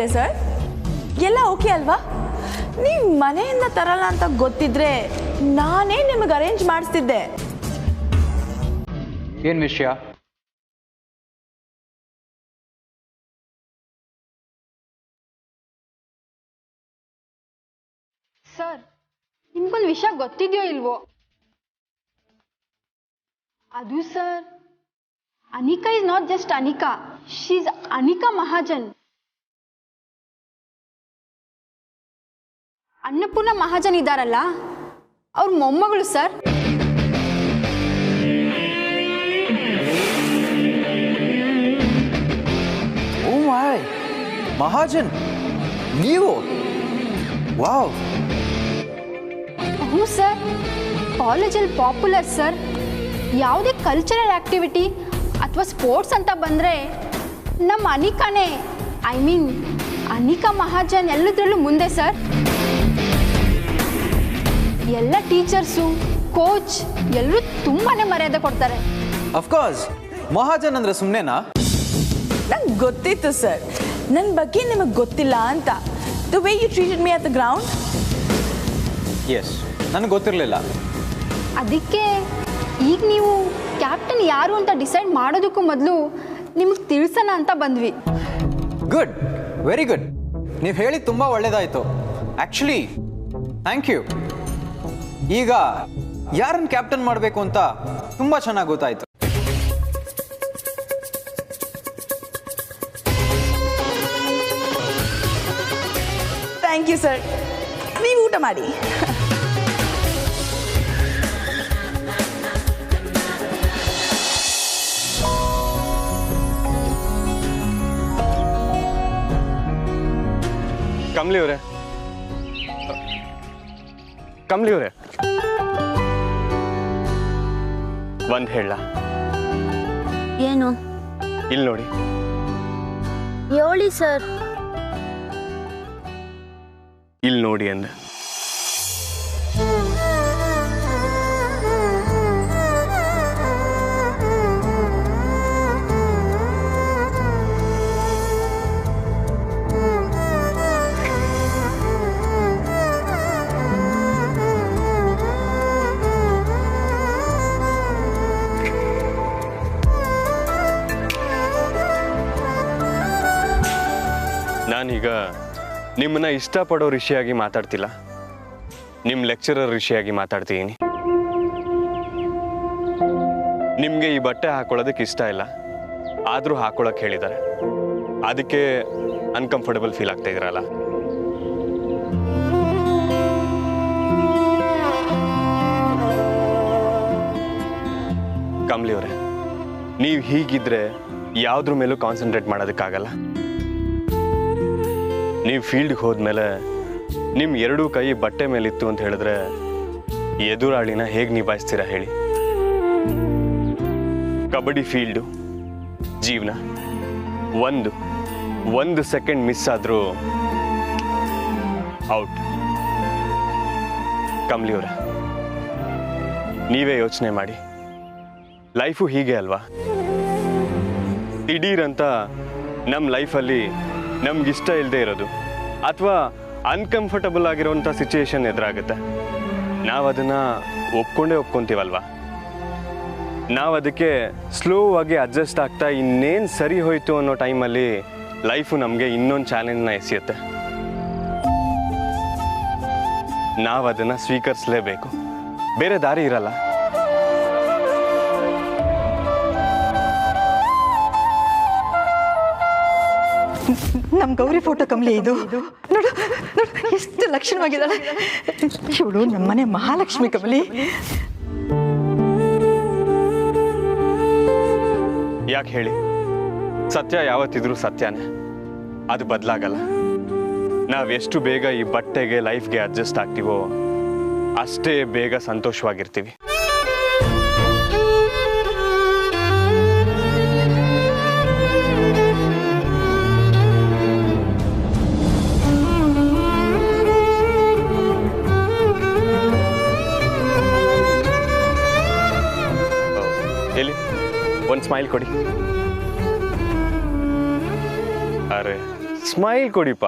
ಹೇಗಿದೆ ಸರ್? ಎಲ್ಲ ಓಕೆ ಅಲ್ವಾ? ನೀವು ಮನೆಯಿಂದ ತರಲ್ಲ ಅಂತ ಗೊತ್ತಿದ್ರೆ ನಾನೇ ನಿಮಗೆ ಅರೇಂಜ್ ಮಾಡಿಸ್ತಿದ್ದೆ. ಏನು ವಿಷಯ? ಸರ್, ನಿಮ್ಗೊಂದು ವಿಷಯ ಗೊತ್ತಿದೆಯೋ ಇಲ್ವೋ? ಅದು sir, Anika is not just Anika, she is Anika Mahajan. Annapurna Mahajan ಇದ್ದಾರಲ್ಲ, ಅವ್ರ ಮೊಮ್ಮಗಳು ಸರ್. ಓ ಮೈ, ಮಹಾಜನ್ ನೀವು? ವಾವ್. ಹ್ಞೂ ಸರ್, ಕಾಲೇಜಲ್ಲಿ ಪಾಪ್ಯುಲರ್ ಸರ್. ಯಾವುದೇ ಕಲ್ಚರಲ್ ಆ್ಯಕ್ಟಿವಿಟಿ ಅಥವಾ ಸ್ಪೋರ್ಟ್ಸ್ ಅಂತ ಬಂದರೆ ನಮ್ಮ ಅನಿಕಾನೇ, ಐ ಮೀನ್ ಅನಿಕಾ ಮಹಾಜನ್ ಎಲ್ಲದರಲ್ಲೂ ಮುಂದೆ ಸರ್. ಎಲ್ಲ ಟೀಚರ್ಸು, ಕೋಚ್ ಎಲ್ಲರೂ ತುಂಬಾ ಮರ್ಯಾದೆ ಕೊಡ್ತಾರೆ. ಅಫ್ಕೋರ್ಸ್, ಮಹಾಜನ್ ಅಂದರೆ ಸುಮ್ಮನೆನಾ? ನಂಗೆ ಗೊತ್ತಿತ್ತು ಸರ್, ನನ್ನ ಬಗ್ಗೆ ನಿಮಗೆ ಗೊತ್ತಿಲ್ಲ ಅಂತ. The way you treated me at the ground. Yes, ನನಗೆ ಗೊತ್ತಿರಲಿಲ್ಲ. ಅದಕ್ಕೆ ಈಗ ನೀವು ಕ್ಯಾಪ್ಟನ್ ಯಾರು ಅಂತ ಡಿಸೈಡ್ ಮಾಡೋದಕ್ಕೂ ಮೊದಲು ನಿಮಗೆ ತಿಳಿಸೋಣ ಅಂತ ಬಂದ್ವಿ. Good, very good. ನೀವು ಹೇಳಿ ತುಂಬ ಒಳ್ಳೆಯದಾಯಿತು. Actually thank you. ಈಗ ಯಾರನ್ನು ಕ್ಯಾಪ್ಟನ್ ಮಾಡಬೇಕು ಅಂತ ತುಂಬ ಚೆನ್ನಾಗಿ ಗೊತ್ತಾಯಿತು. Thank you sir. ನೀವು ಊಟ ಮಾಡಿ. ಕಮಲಿ ಅವರೇ, ಕಮಲಿ ಅವರೇ, ಒಂದ್ ಹೇಳ. ಏನು? ಇಲ್ಲಿ ನೋಡಿ. ಹೇಳಿ ಸರ್. ಇಲ್ಲಿ ನೋಡಿ ಅಂದೆ. ನಾನೀಗ ನಿಮ್ಮನ್ನ ಇಷ್ಟಪಡೋ ಋಷಿಯಾಗಿ ಮಾತಾಡ್ತಿಲ್ಲ, ನಿಮ್ಮ ಲೆಕ್ಚರರ್ ಋಷಿಯಾಗಿ ಮಾತಾಡ್ತೀನಿ. ನಿಮಗೆ ಈ ಬಟ್ಟೆ ಹಾಕೊಳ್ಳೋದಕ್ಕೆ ಇಷ್ಟ ಇಲ್ಲ, ಆದರೂ ಹಾಕೊಳ್ಳೋಕೆ ಹೇಳಿದ್ದಾರೆ. ಅದಕ್ಕೆ ಅನ್ಕಂಫರ್ಟಬಲ್ ಫೀಲ್ ಆಗ್ತಾ ಇದ್ದೀರಲ್ಲ. ಕಮಲಿ ಅವರೇ, ನೀವು ಹೀಗಿದ್ರೆ ಯಾವುದ್ರ ಮೇಲೂ ಕಾನ್ಸಂಟ್ರೇಟ್ ಮಾಡೋದಕ್ಕಾಗಲ್ಲ. ನೀವು ಫೀಲ್ಡ್ಗೆ ಹೋದ್ಮೇಲೆ ನಿಮ್ಮ ಎರಡೂ ಕೈ ಬಟ್ಟೆ ಮೇಲಿತ್ತು ಅಂತ ಹೇಳಿದ್ರೆ ಎದುರಾಳಿನ ಹೇಗೆ ನಿಭಾಯಿಸ್ತೀರಾ ಹೇಳಿ? ಕಬಡ್ಡಿ ಫೀಲ್ಡು ಜೀವನ. ಒಂದು ಸೆಕೆಂಡ್ ಮಿಸ್ ಆದರೂ ಔಟ್. ಕಮಲಿ ಅವರೇ, ನೀವೇ ಯೋಚನೆ ಮಾಡಿ. ಲೈಫು ಹೀಗೆ ಅಲ್ವಾ? ದಿಢೀರಂತ ನಮ್ಮ ಲೈಫಲ್ಲಿ ನಮ್ಗಿಷ್ಟ ಇಲ್ಲದೆ ಇರೋದು ಅಥವಾ ಅನ್ಕಂಫರ್ಟಬಲ್ ಆಗಿರೋಂಥ ಸಿಚುಯೇಷನ್ ಎದುರಾಗುತ್ತೆ. ನಾವು ಅದನ್ನು ಒಪ್ಕೊಂತೀವಲ್ವಾ? ನಾವು ಅದಕ್ಕೆ ಸ್ಲೋ ಆಗಿ ಅಡ್ಜಸ್ಟ್ ಆಗ್ತಾ ಇನ್ನೇನು ಸರಿ ಹೋಯ್ತು ಅನ್ನೋ ಟೈಮಲ್ಲಿ ಲೈಫು ನಮಗೆ ಇನ್ನೊಂದು ಚಾಲೆಂಜ್ನ ಎಸೆಯುತ್ತೆ. ನಾವು ಅದನ್ನು ಸ್ವೀಕರಿಸಲೇಬೇಕು, ಬೇರೆ ದಾರಿ ಇರಲ್ಲ. ನಮ್ಮ ಗೌರಿ ಫೋಟೋ ಕಮಲಿ ಇದು. ನೋಡು ನೋಡು, ಎಷ್ಟು ಲಕ್ಷಣವಾಗಿದ್ದಾಳೆ. ಇವಳು ನಮ್ಮನೆ ಮಹಾಲಕ್ಷ್ಮಿ ಕಮಲಿ. ಯಾಕೆ ಹೇಳಿ? ಸತ್ಯ ಯಾವತ್ತಿದ್ರೂ ಸತ್ಯನೇ, ಅದು ಬದಲಾಗಲ್ಲ. ನಾವೆಷ್ಟು ಬೇಗ ಈ ಬಟ್ಟೆಗೆ ಲೈಫ್ಗೆ ಅಡ್ಜಸ್ಟ್ ಆಗ್ತೀವೋ ಅಷ್ಟೇ ಬೇಗ ಸಂತೋಷವಾಗಿರ್ತೀವಿ. ಒಂದು ಸ್ಮೈಲ್ ಕೊಡಿ. ಅರೆ ಸ್ಮೈಲ್ ಕೊಡಿಪ್ಪ.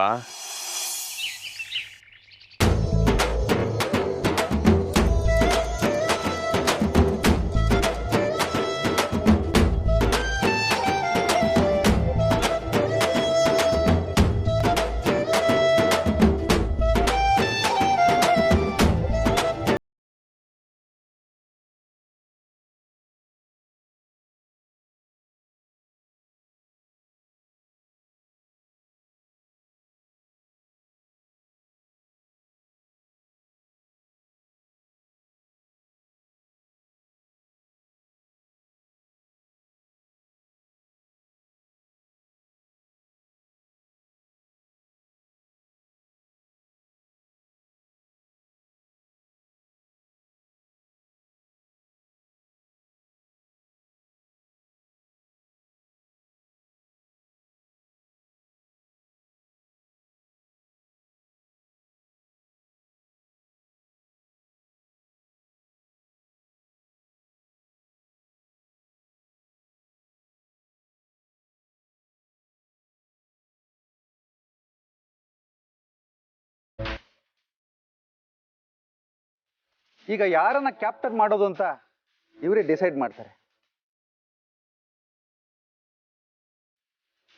ಈಗ ಯಾರನ್ನ ಕ್ಯಾಪ್ಟನ್ ಮಾಡೋದು ಅಂತ ಇವರೇ ಡಿಸೈಡ್ ಮಾಡ್ತಾರೆ.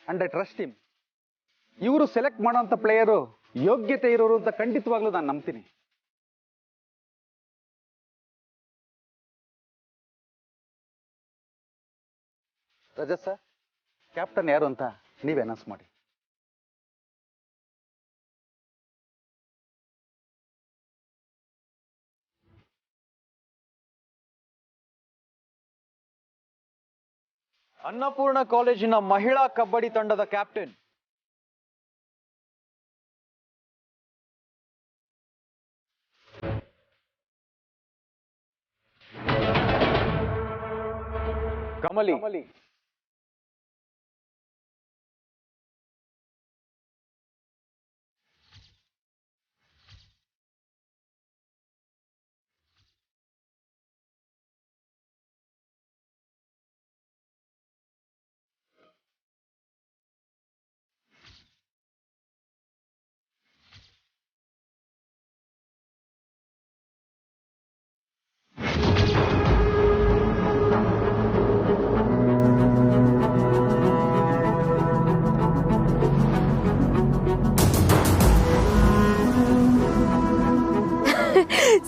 And I trust him. ಇವರು ಸೆಲೆಕ್ಟ್ ಮಾಡೋಂಥ ಪ್ಲೇಯರು ಯೋಗ್ಯತೆ ಇರೋರು ಅಂತ ಖಂಡಿತವಾಗ್ಲೂ ನಾನು ನಂಬ್ತೀನಿ. ರಜತ್ ಸರ್, ಕ್ಯಾಪ್ಟನ್ ಯಾರು ಅಂತ ನೀವೇ ಅನೌನ್ಸ್ ಮಾಡಿ. ಅನ್ನಪೂರ್ಣ ಕಾಲೇಜಿನ ಮಹಿಳಾ ಕಬಡ್ಡಿ ತಂಡದ ಕ್ಯಾಪ್ಟನ್ ಕಮಲಿ.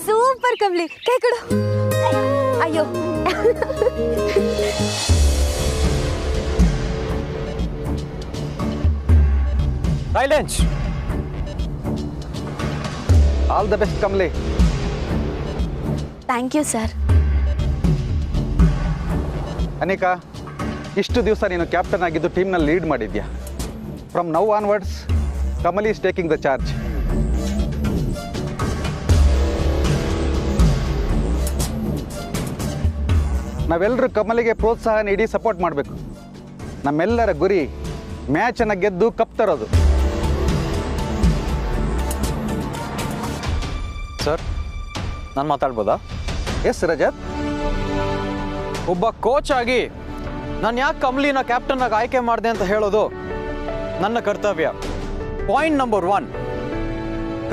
ಸೂಪರ್ ಕಮ್ಲಿ, ಕೈ ಕೊಡು. ಅಯ್ಯೋ, silence. All the best Kamali. Thank you sir. Anika, ಇಷ್ಟು ದಿವಸ ನೀನು ಕ್ಯಾಪ್ಟನ್ ಆಗಿದ್ದು ಟೀಮ್ನಲ್ಲಿ ಲೀಡ್ ಮಾಡಿದ್ಯಾ. From now onwards Kamali is taking the charge. ನಾವೆಲ್ಲರೂ ಕಮಲಿಗೆ ಪ್ರೋತ್ಸಾಹ ನೀಡಿ ಸಪೋರ್ಟ್ ಮಾಡಬೇಕು. ನಮ್ಮೆಲ್ಲರ ಗುರಿ ಮ್ಯಾಚನ್ನು ಗೆದ್ದು ಕಪ್ ತರೋದು. ಸರ್, ನಾನು ಮಾತಾಡ್ಬೋದಾ? ಎಸ್ ರಜತ್. ಒಬ್ಬ ಕೋಚ್ ಆಗಿ ನಾನು ಯಾಕೆ ಕಮಲಿನ ಕ್ಯಾಪ್ಟನ್ ಆಗಿ ಆಯ್ಕೆ ಮಾಡಿದೆ ಅಂತ ಹೇಳೋದು ನನ್ನ ಕರ್ತವ್ಯ. ಪಾಯಿಂಟ್ ನಂಬರ್ 1,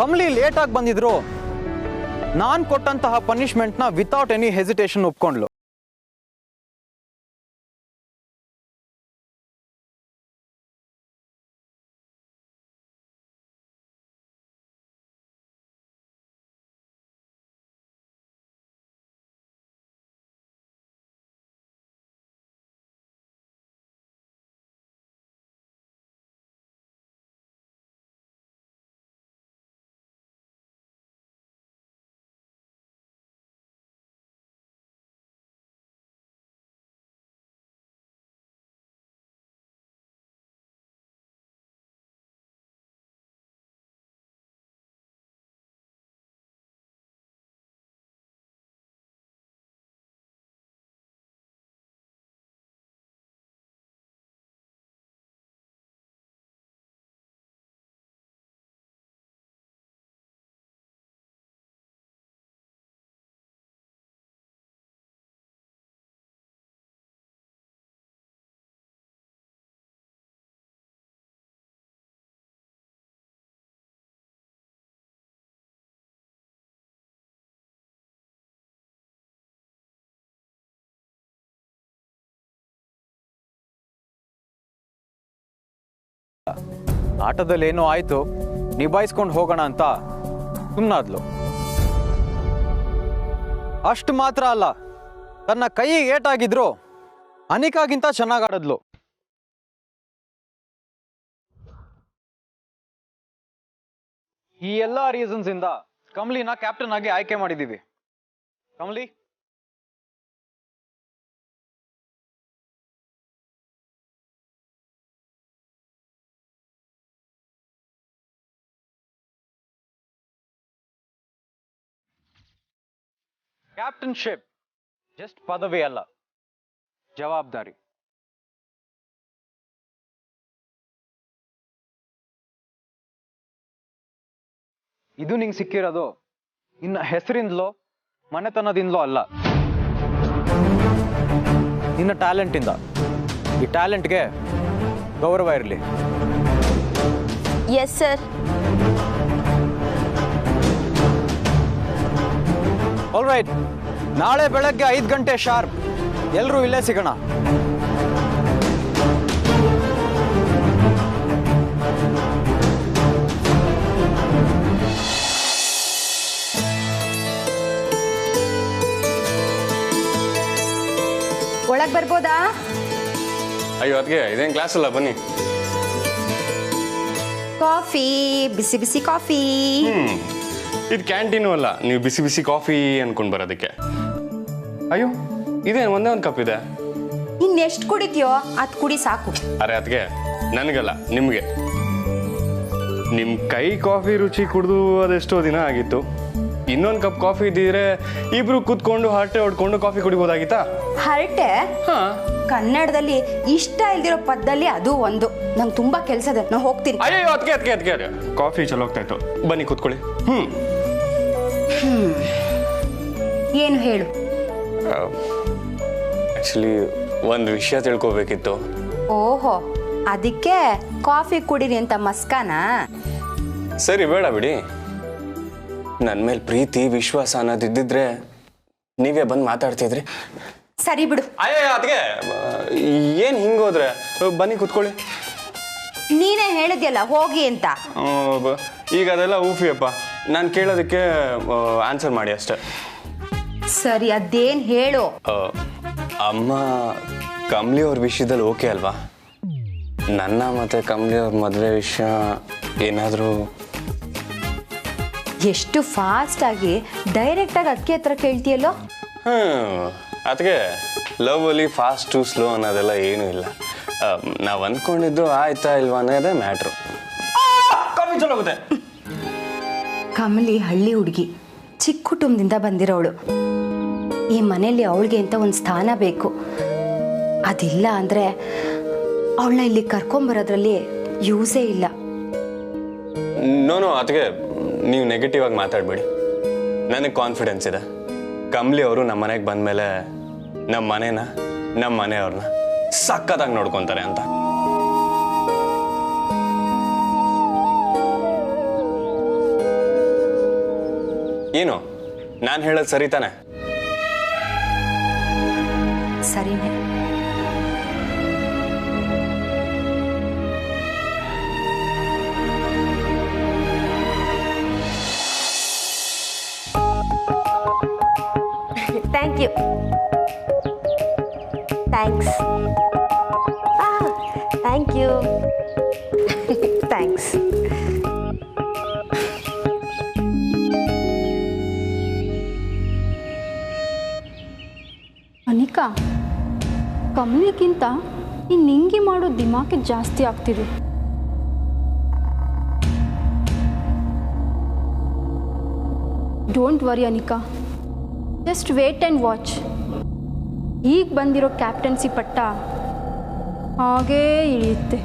ಕಮಲಿ ಲೇಟಾಗಿ ಬಂದಿದ್ರು ನಾನು ಕೊಟ್ಟಂತಹ ಪನಿಷ್ಮೆಂಟ್ನ ವಿತೌಟ್ ಎನಿ ಹೆಸಿಟೇಷನ್ ಒಪ್ಕೊಂಡ್ಲು. ಆಟದಲ್ಲಿ ಏನೋ ಆಯಿತು, ನಿಭಾಯಿಸ್ಕೊಂಡು ಹೋಗೋಣ ಅಂತ ಸುಮ್ಮನಾದ್ಲು. ಅಷ್ಟು ಮಾತ್ರ ಅಲ್ಲ, ತನ್ನ ಕೈಗೆ ಏಟಾಗಿದ್ರು ಅನಿಕಾಗಿಂತ ಚೆನ್ನಾಗಿ ಆಡಿದ್ಲು. ಈ ಎಲ್ಲ ರೀಸನ್ಸ್ ಇಂದ ಕಮಲಿನ ಕ್ಯಾಪ್ಟನ್ ಆಗಿ ಆಯ್ಕೆ ಮಾಡಿದ್ದೀವಿ. ಕಮಲಿ, ಕ್ಯಾಪ್ಟನ್ಶಿಪ್ ಜಸ್ಟ್ ಪದವಿ ಅಲ್ಲ, ಜವಾಬ್ದಾರಿ. ಇದು ನಿಂಗೆ ಸಿಕ್ಕಿರೋದು ನಿನ್ನ ಹೆಸರಿಂದಲೋ ಮನೆತನದಿಂದಲೋ ಅಲ್ಲ, ನಿನ್ನ ಟ್ಯಾಲೆಂಟಿಂದ. ಈ ಟ್ಯಾಲೆಂಟ್ಗೆ ಗೌರವ ಇರಲಿ. Yes sir. ಆಲ್ ರೈಟ್, ನಾಳೆ ಬೆಳಗ್ಗೆ 5 ಗಂಟೆ ಶಾರ್ಪ್ ಎಲ್ಲರೂ ಇಲ್ಲೇ ಸಿಗೋಣ. ಒಳಗೆ ಬರ್ಬೋದಾ? ಅಯ್ಯೋ ಅದಕ್ಕೆ ಇದೇನು ಕ್ಲಾಸ್ ಅಲ್ಲ, ಬನ್ನಿ. ಕಾಫಿ, ಬಿಸಿ ಬಿಸಿ ಕಾಫಿ. ಇದು ಕ್ಯಾಂಟೀನು ಅಲ್ಲ, ನೀವು ಬಿಸಿ ಬಿಸಿ ಕಾಫಿ ಅನ್ಕೊಂಡು ಬರೋದಕ್ಕೆ. ಅಯ್ಯೋ ಇದೇನು ಒಂದೇ ಒಂದು ಕಪ್ ಇದೆ. ಇನ್ನೆಷ್ಟು ಕುಡಿತೀಯೋ ಅದು ಕುಡಿ ಸಾಕು. ಅರೆ ಅದಕ್ಕೆ ನನಗಲ್ಲ, ನಿಮಗೆ. ನಿಮ್ಮ ಕೈ ಕಾಫಿ ರುಚಿ ಕುಡಿದು ಅದೆಷ್ಟೋ ದಿನ ಆಗಿತ್ತು. ಇನ್ನೊಂದು ಕಪ್ ಕಾಫಿ ಇದ್ದಿದ್ರೆ ಇಬ್ರು ಕೂತ್ಕೊಂಡು ಹರಟೆ ಹೊಡ್ಕೊಂಡು ಕಾಫಿ ಕುಡಿಬೋದಾಗಿತ್ತಾ? ಹರಟೆ ಕನ್ನಡದಲ್ಲಿ ಇಷ್ಟ ಇಲ್ದಿರೋ ಪದದಲ್ಲಿ ಅದು ಒಂದು. ನಂಗೆ ತುಂಬಾ ಕೆಲಸ ಇದೆ, ನಾನು ಹೋಗ್ತೀನಿ. ಅಯ್ಯೋ ಅದಕ್ಕೆ ಕಾಫಿ ಚಲೋ ಹೋಗ್ತಾ ಇತ್ತು, ಬನ್ನಿ ಕೂತ್ಕೊಳ್ಳಿ. ಏನು ಹೇಳು? ಆ್ಯಕ್ಚುಲಿ ಒಂದು ವಿಷಯ ತಿಳ್ಕೊಬೇಕಿತ್ತು. ಓಹೋ, ಅದಕ್ಕೆ ಕಾಫಿ ಕುಡೀರಿ ಅಂತ ಮಸ್ಕಾನಾ? ಸರಿ ಬೇಡ ಬಿಡಿ. ನನ್ನ ಮೇಲೆ ಪ್ರೀತಿ ವಿಶ್ವಾಸ ಅನ್ನೋದಿದ್ದಿದ್ರೆ ನೀವೇ ಬಂದು ಮಾತಾಡ್ತಿದ್ರಿ. ಸರಿ ಬಿಡು. ಅಯ್ಯೋ ಅದಕ್ಕೆ ಏನು ಹಿಂಗೋದ್ರೆ, ಬನ್ನಿ ಕೂತ್ಕೊಳ್ಳಿ. ನೀನೇ ಹೇಳಿದ್ಯಲ್ಲ ಹೋಗಿ ಅಂತ. ಈಗ ಅದೆಲ್ಲ ಊಫಿಯಪ್ಪ, ನಾನು ಕೇಳೋದಕ್ಕೆ ಆನ್ಸರ್ ಮಾಡಿ ಅಷ್ಟೆ. ಸರಿ, ಅದೇನು ಹೇಳು. ಅಮ್ಮ ಕಮಲಿ ಅವ್ರ ವಿಷಯದಲ್ಲಿ ಓಕೆ ಅಲ್ವಾ? ನನ್ನ ಮತ್ತೆ ಕಮಲಿ ಅವ್ರ ಮದುವೆ ವಿಷಯ ಏನಾದರೂ? ಎಷ್ಟು ಫಾಸ್ಟ್ ಆಗಿ ಡೈರೆಕ್ಟ್ ಆಗಿ ಅದಕ್ಕೆ ಹತ್ರ ಕೇಳ್ತೀಯಲ್ಲೋ? ಅದಕ್ಕೆ ಲವ್ ಅಲ್ಲಿ ಫಾಸ್ಟು ಸ್ಲೋ ಅನ್ನೋದೆಲ್ಲ ಏನೂ ಇಲ್ಲ. ನಾವು ಅಂದ್ಕೊಂಡಿದ್ದು ಆಯ್ತಾ ಇಲ್ವಾ ಅನ್ನೋದೇ ಮ್ಯಾಟ್ರು. ಕಾಫಿ ಚಲೋ ಹೋಗುತ್ತೆ. ಕಮಲಿ ಹಳ್ಳಿ ಹುಡುಗಿ, ಚಿಕ್ಕ ಕುಟುಂಬದಿಂದ ಬಂದಿರೋಳು. ಈ ಮನೆಯಲ್ಲಿ ಅವಳಿಗೆ ಅಂತ ಒಂದು ಸ್ಥಾನ ಬೇಕು. ಅದಿಲ್ಲ ಅಂದರೆ ಅವಳನ್ನ ಇಲ್ಲಿ ಕರ್ಕೊಂಬರೋದ್ರಲ್ಲಿ ಯೂಸೇ ಇಲ್ಲ. ನೋ ಅದಕ್ಕೆ ನೀವು ನೆಗೆಟಿವ್ ಆಗಿ ಮಾತಾಡಬೇಡಿ. ನನಗೆ ಕಾನ್ಫಿಡೆನ್ಸ್ ಇದೆ, ಕಮಲಿ ಅವರು ನಮ್ಮ ಮನೆಗೆ ಬಂದಮೇಲೆ ನಮ್ಮ ಮನೇನ ನಮ್ಮ ಮನೆಯವ್ರನ್ನ ಸಕ್ಕತ್ತಾಗಿ ನೋಡ್ಕೊತಾರೆ ಅಂತ. ಏನು ನಾನು ಹೇಳೋದು ಸರಿ ತಾನೆ? ಸರಿನೇ. Thank you. Thanks. Thank you. Thanks. Anika, ಕಮಲಿಗಿಂತ ಈ ನಿಂಗಿ ಮಾಡೋ ದಿಮಾಕೆ ಜಾಸ್ತಿ ಆಗ್ತಿದೆ. Don't worry Anika, just wait and watch. ಈಗ ಬಂದಿರೋ ಕ್ಯಾಪ್ಟನ್ಸಿ ಪಟ್ಟ ಹಾಗೇ ಇಳಿಯುತ್ತೆ.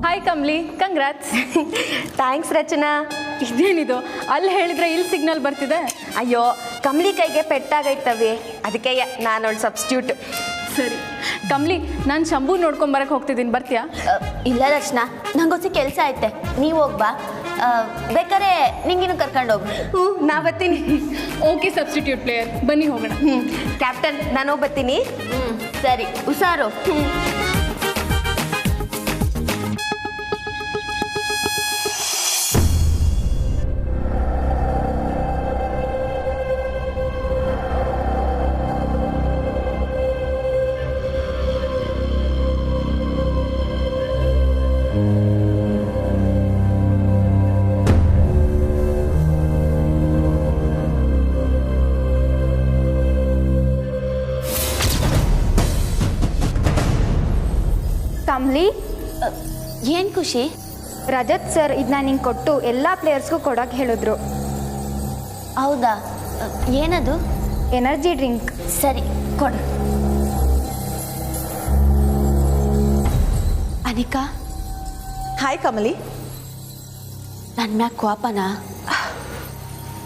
Hi Kamali, congrats. Thanks Rachana. ಇದೇನಿದು, ಅಲ್ಲಿ ಹೇಳಿದ್ರೆ ಇಲ್ಲಿ ಸಿಗ್ನಲ್ ಬರ್ತಿದೆ. ಅಯ್ಯೋ, ಕಮಲಿ ಕೈಗೆ ಪೆಟ್ಟಾಗೈತವಿ, ಅದಕ್ಕೆ ನಾನು ಅವಳು ಸಬ್ಸ್ಟ್ಯೂಟ್. ಸರಿ ಕಮಲಿ, ನಾನು ಶಂಭು ನೋಡ್ಕೊಂಬರಕ್ಕೆ ಹೋಗ್ತಿದ್ದೀನಿ, ಬರ್ತೀಯಾ? ಇಲ್ಲ ರಚನಾ, ನಂಗೊಸಿ ಕೆಲಸ ಐತೆ, ನೀವು ಹೋಗ್ಬಾ. ಬೇಕಾರೆ ನಿಂಗಿನ್ನು ಕರ್ಕೊಂಡು ಹೋಗು. ಹ್ಞೂ ನಾ ಬರ್ತೀನಿ. ಓಕೆ ಸಬ್ಸ್ಟಿಟ್ಯೂಟ್ ಪ್ಲೇಯರ್, ಬನ್ನಿ ಹೋಗೋಣ. ಕ್ಯಾಪ್ಟನ್ ನಾನು ಬರ್ತೀನಿ. ಸರಿ ಹುಷಾರು. ಕಮ್ಲಿ, ಏನು ಖುಷಿ? ರಜತ್ ಸರ್ ಇದನ್ನ ನಿಂಗೆ ಕೊಟ್ಟು ಎಲ್ಲ ಪ್ಲೇಯರ್ಸ್ಗೂ ಕೊಡೋಕೆ ಹೇಳಿದ್ರು. ಹೌದಾ? ಏನದು? Energy drink. ಸರಿ ಕೊಡು. ಅನಿಕಾ, ಹಾಯ್ ಕಮಲಿ. ನನ್ನ ಮ್ಯಾಗ ಕೋಪನಾ?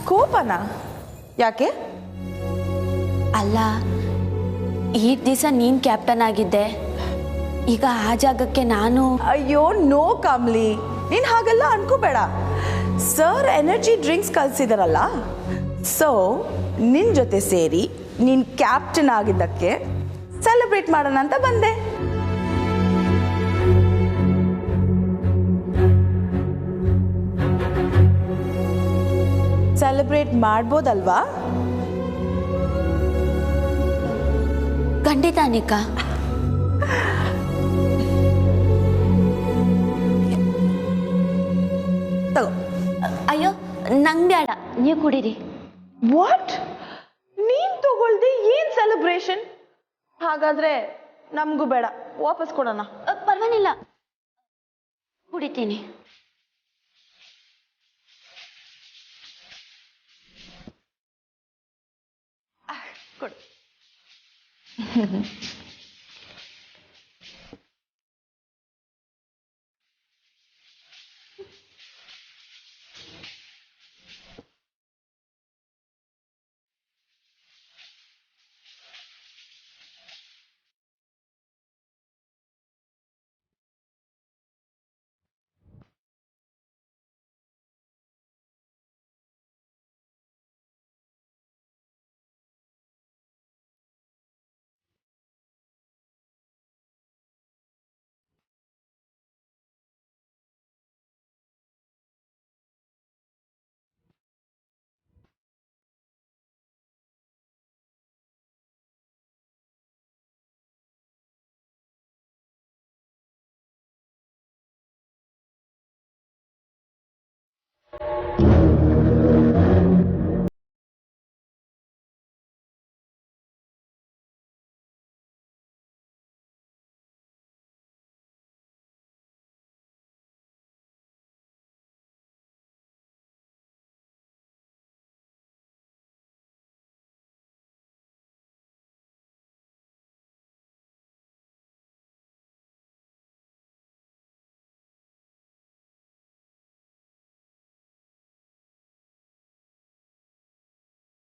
ಕೋಪನಾ? ಯಾಕೆ? ಅಲ್ಲ, ಈ ದಿವಸ ನೀನು ಕ್ಯಾಪ್ಟನ್ ಆಗಿದ್ದೆ, ಈಗ ಆ ಜಾಗಕ್ಕೆ ನಾನು. ಅಯ್ಯೋ ನೋ ಕಮಲಿ, ನೀನು ಹಾಗೆಲ್ಲ ಅನ್ಕೋಬೇಡ. ಸರ್ ಎನರ್ಜಿ ಡ್ರಿಂಕ್ಸ್ ಕಲಿಸಿದಾರಲ್ಲ, ಸೊ ನಿನ್ನ ಜೊತೆ ಸೇರಿ ನೀನು ಕ್ಯಾಪ್ಟನ್ ಆಗಿದ್ದಕ್ಕೆ ಸೆಲೆಬ್ರೇಟ್ ಮಾಡೋಣ ಅಂತ ಬಂದೆ. ಸೆಲೆಬ್ರೇಟ್ ಮಾಡ್ಬೋದಲ್ವಾ? ಖಂಡಿತ ಅನಿಕಾ. ತಗೋ. ಅಯ್ಯೋ ನಂಗೆ ಬೇಡ, ನೀವು ಕುಡೀರಿ. ವಾಟ್? ನೀನ್ ತಗೊಳ್ದೆ ಏನ್ ಸೆಲೆಬ್ರೇಷನ್? ಹಾಗಾದ್ರೆ ನಮಗೂ ಬೇಡ, ವಾಪಸ್ ಕೊಡೋಣ. ಪರವಾಗಿಲ್ಲ, ಕುಡಿತೀನಿ. ಕೊಡು.